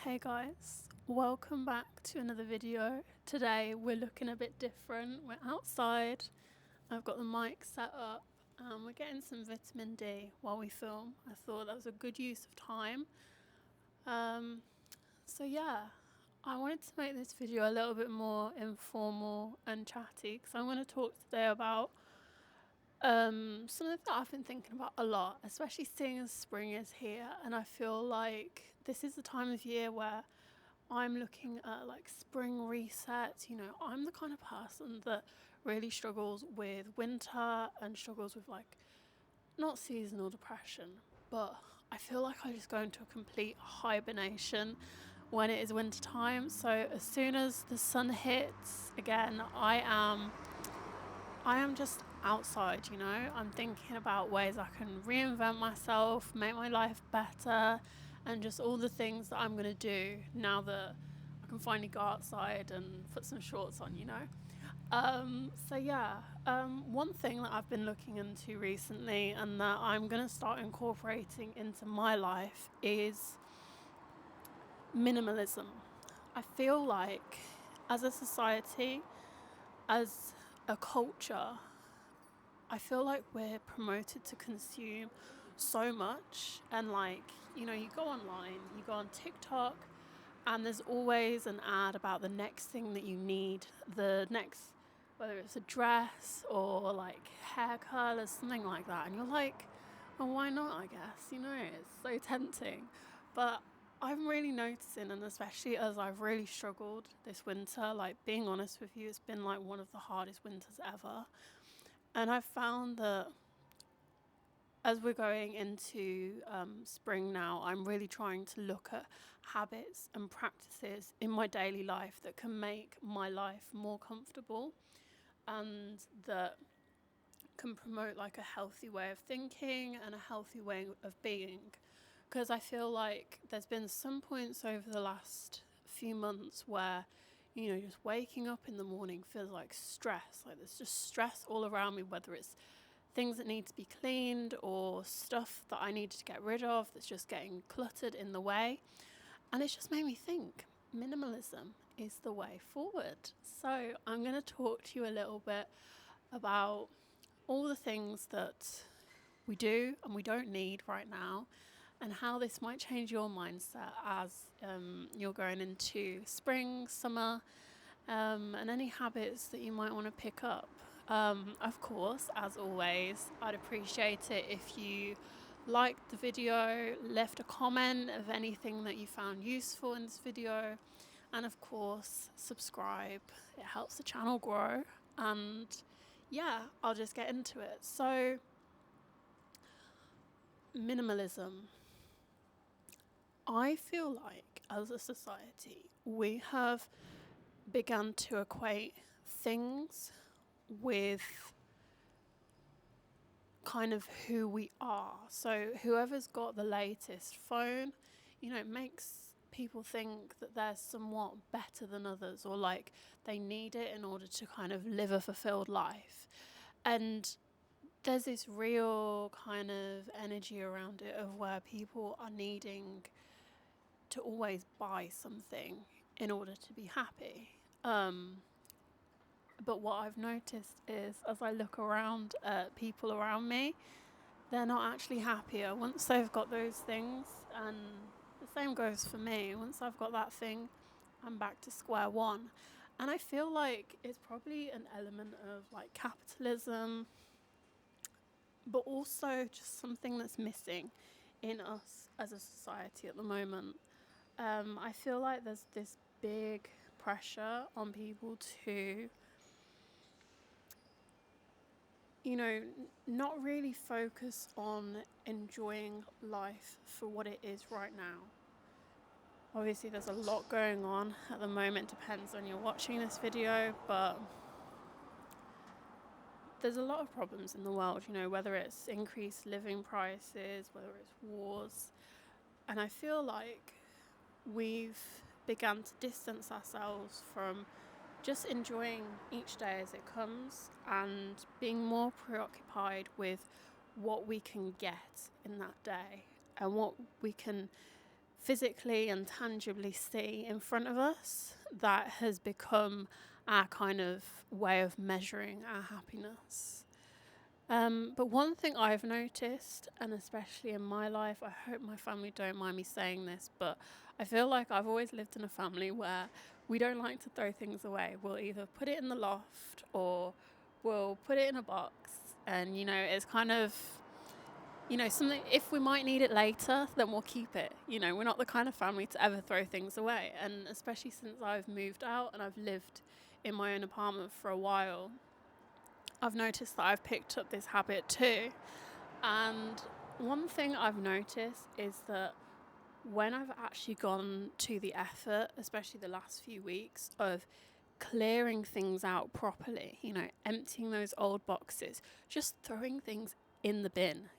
Hey guys, welcome back to another video. Today we're looking a bit different. We're outside. I've got the mic set up and we're getting some vitamin D while we film. I thought that was a good use of time. So yeah, I wanted to make this video a little bit more informal and chatty because I'm going to talk today about something that I've been thinking about a lot, especially seeing as spring is here, and I feel like this is the time of year where I'm looking at like spring resets. I'm the kind of person that really struggles with winter and struggles with like not seasonal depression, but I feel like I just go into a complete hibernation when it is winter time. So as soon as the sun hits again, I am just outside, I'm thinking about ways I can reinvent myself, make my life better, and just all the things that I'm going to do now that I can finally go outside and put some shorts on. One thing that I've been looking into recently and that I'm going to start incorporating into my life is minimalism. I feel like as a society, as a culture, I feel like we're promoted to consume so much. And you go online, you go on TikTok, and there's always an ad about the next thing that you need, whether it's a dress or like hair color, something like that. And you're like, well, why not, I guess? It's so tempting. But I'm really noticing, and especially as I've really struggled this winter, like being honest with you, it's been like one of the hardest winters ever. And I've found that as we're going into spring now, I'm really trying to look at habits and practices in my daily life that can make my life more comfortable and that can promote like a healthy way of thinking and a healthy way of being. Because I feel like there's been some points over the last few months where just waking up in the morning feels like stress. Like there's just stress all around me, whether it's things that need to be cleaned or stuff that I need to get rid of that's just getting cluttered in the way. And it's just made me think minimalism is the way forward. So I'm going to talk to you a little bit about all the things that we do and we don't need right now, and how this might change your mindset as you're going into spring, summer, and any habits that you might want to pick up. Of course, as always, I'd appreciate it if you liked the video, left a comment of anything that you found useful in this video, and of course, subscribe. It helps the channel grow. And yeah, I'll just get into it. So, minimalism. I feel like as a society, we have begun to equate things with kind of who we are. So whoever's got the latest phone, it makes people think that they're somewhat better than others, or like they need it in order to kind of live a fulfilled life. And there's this real kind of energy around it of where people are needing to always buy something in order to be happy. But what I've noticed is as I look around at people around me, they're not actually happier once they've got those things. And the same goes for me. Once I've got that thing, I'm back to square one. And I feel like it's probably an element of like capitalism, but also just something that's missing in us as a society at the moment. I feel like there's this big pressure on people to, not really focus on enjoying life for what it is right now. Obviously, there's a lot going on at the moment, depends on you're watching this video, but there's a lot of problems in the world, whether it's increased living prices, whether it's wars. And I feel like we've begun to distance ourselves from just enjoying each day as it comes and being more preoccupied with what we can get in that day and what we can physically and tangibly see in front of us that has become our kind of way of measuring our happiness. But one thing I've noticed, and especially in my life, I hope my family don't mind me saying this, but I feel like I've always lived in a family where we don't like to throw things away. We'll either put it in the loft or we'll put it in a box. And, it's kind of, something, if we might need it later, then we'll keep it. We're not the kind of family to ever throw things away. And especially since I've moved out and I've lived in my own apartment for a while, I've noticed that I've picked up this habit too. And one thing I've noticed is that when I've actually gone to the effort, especially the last few weeks, of clearing things out properly, emptying those old boxes, just throwing things in the bin,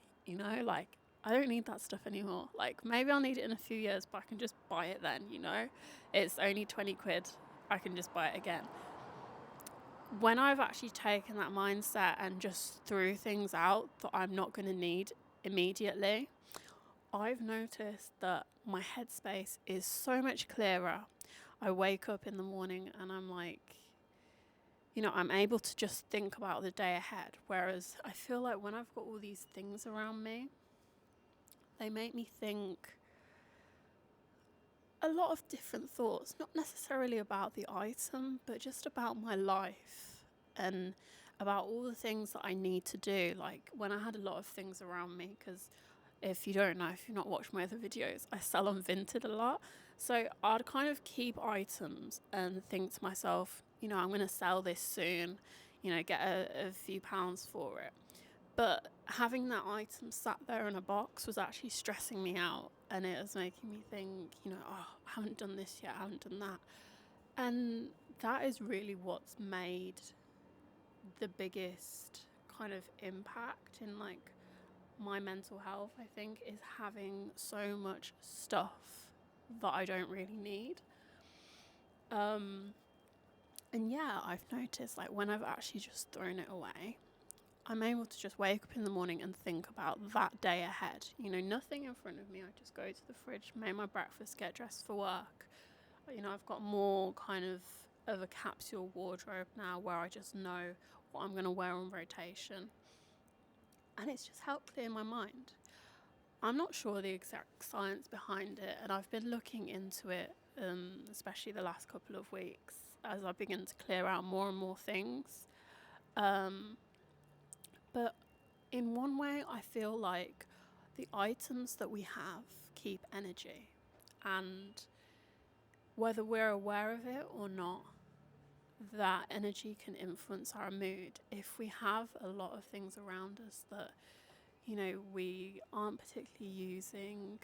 like, I don't need that stuff anymore. Like, maybe I'll need it in a few years, but I can just buy it then, It's only 20 quid. I can just buy it again. When I've actually taken that mindset and just threw things out that I'm not going to need immediately, I've noticed that my headspace is so much clearer. I wake up in the morning and I'm like, I'm able to just think about the day ahead. Whereas I feel like when I've got all these things around me, they make me think a lot of different thoughts, not necessarily about the item, but just about my life and about all the things that I need to do. Like when I had a lot of things around me, because if you don't know, if you've not watched my other videos, I sell on Vinted a lot. So I'd kind of keep items and think to myself, I'm going to sell this soon, get a few pounds for it. But having that item sat there in a box was actually stressing me out, and it was making me think, I haven't done this yet, I haven't done that. And that is really what's made the biggest kind of impact in like my mental health, I think, is having so much stuff that I don't really need. And yeah, I've noticed like when I've actually just thrown it away, I'm able to just wake up in the morning and think about that day ahead. Nothing in front of me. I just go to the fridge, make my breakfast, get dressed for work. I've got more kind of a capsule wardrobe now where I just know what I'm going to wear on rotation. And it's just helped clear my mind. I'm not sure the exact science behind it, and I've been looking into it, especially the last couple of weeks, as I begin to clear out more and more things. But in one way, I feel like the items that we have keep energy, and whether we're aware of it or not, that energy can influence our mood. If we have a lot of things around us that we aren't particularly using,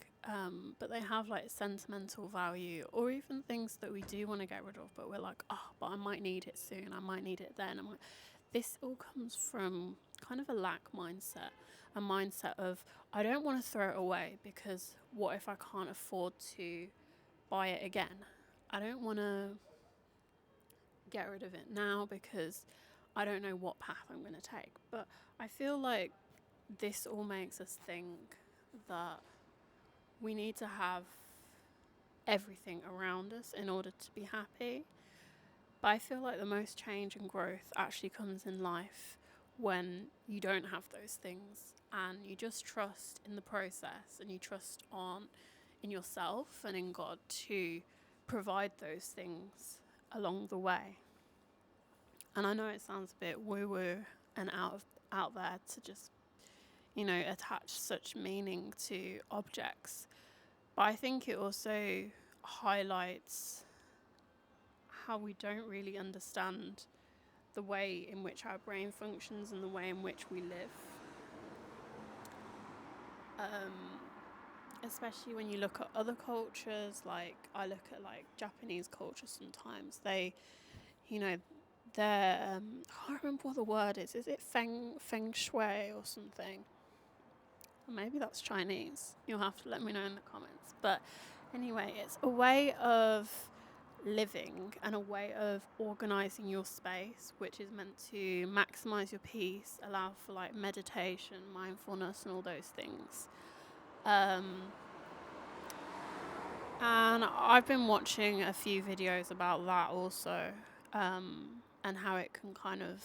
but they have like sentimental value, or even things that we do want to get rid of, but we're like, but I might need it soon, I might need it then. This all comes from kind of a lack mindset, a mindset of, I don't want to throw it away because what if I can't afford to buy it again? I don't want to get rid of it now because I don't know what path I'm going to take. But I feel like this all makes us think that we need to have everything around us in order to be happy. But I feel like the most change and growth actually comes in life when you don't have those things and you just trust in the process, and you trust in yourself and in God to provide those things along the way. And I know it sounds a bit woo-woo and out there to just attach such meaning to objects, but I think it also highlights how we don't really understand the way in which our brain functions and the way in which we live. Especially when you look at other cultures, like I look at like Japanese culture sometimes, they're I can't remember what the word is it feng shui or something? Maybe that's Chinese. You'll have to let me know in the comments. But anyway, it's a way of living and a way of organizing your space, which is meant to maximize your peace, allow for like meditation, mindfulness, and all those things. And I've been watching a few videos about that also, and how it can kind of,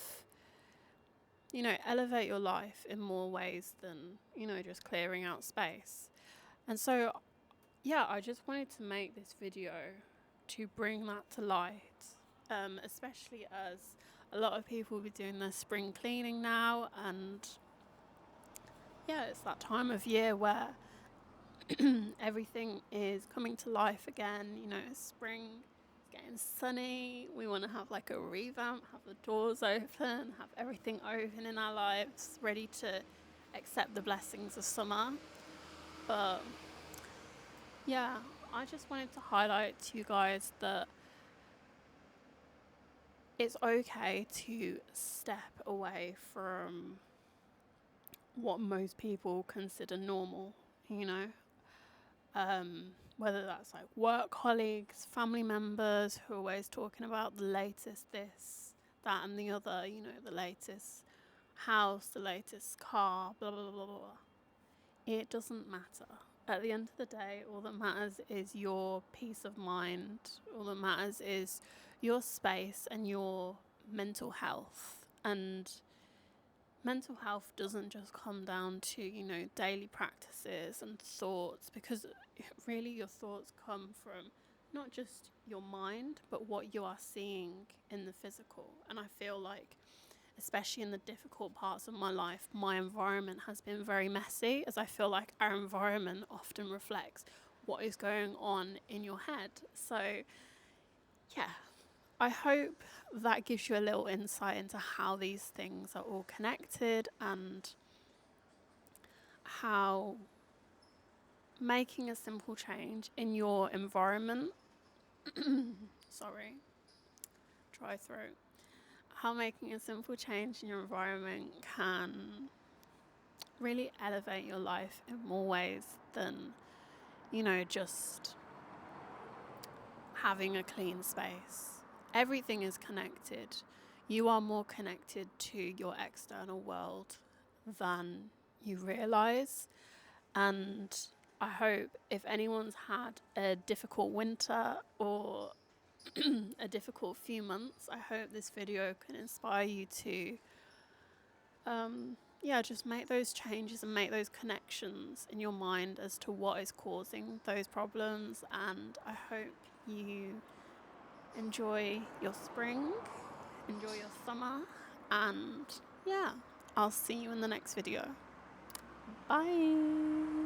elevate your life in more ways than, just clearing out space. And so, yeah, I just wanted to make this video to bring that to light, especially as a lot of people will be doing their spring cleaning now. And yeah, it's that time of year where everything is coming to life again. It's spring, it's getting sunny. We want to have like a revamp, have the doors open, have everything open in our lives, ready to accept the blessings of summer. But yeah, I just wanted to highlight to you guys that it's okay to step away from what most people consider normal, you know? Whether that's like work colleagues, family members who are always talking about the latest this, that, and the other, the latest house, the latest car, blah, blah, blah, blah, blah. It doesn't matter. At the end of the day, all that matters is your peace of mind. All that matters is your space and your mental health. And mental health doesn't just come down to, daily practices and thoughts, because really your thoughts come from not just your mind, but what you are seeing in the physical. And I feel like, especially in the difficult parts of my life, my environment has been very messy, as I feel like our environment often reflects what is going on in your head. So, yeah, I hope that gives you a little insight into how these things are all connected, and how making a simple change in your environment, sorry, dry throat, how making a simple change in your environment can really elevate your life in more ways than, just having a clean space. Everything is connected. You are more connected to your external world than you realize. And I hope if anyone's had a difficult winter or a difficult few months, I hope this video can inspire you to just make those changes and make those connections in your mind as to what is causing those problems. And I hope you enjoy your spring, enjoy your summer, and yeah, I'll see you in the next video. Bye.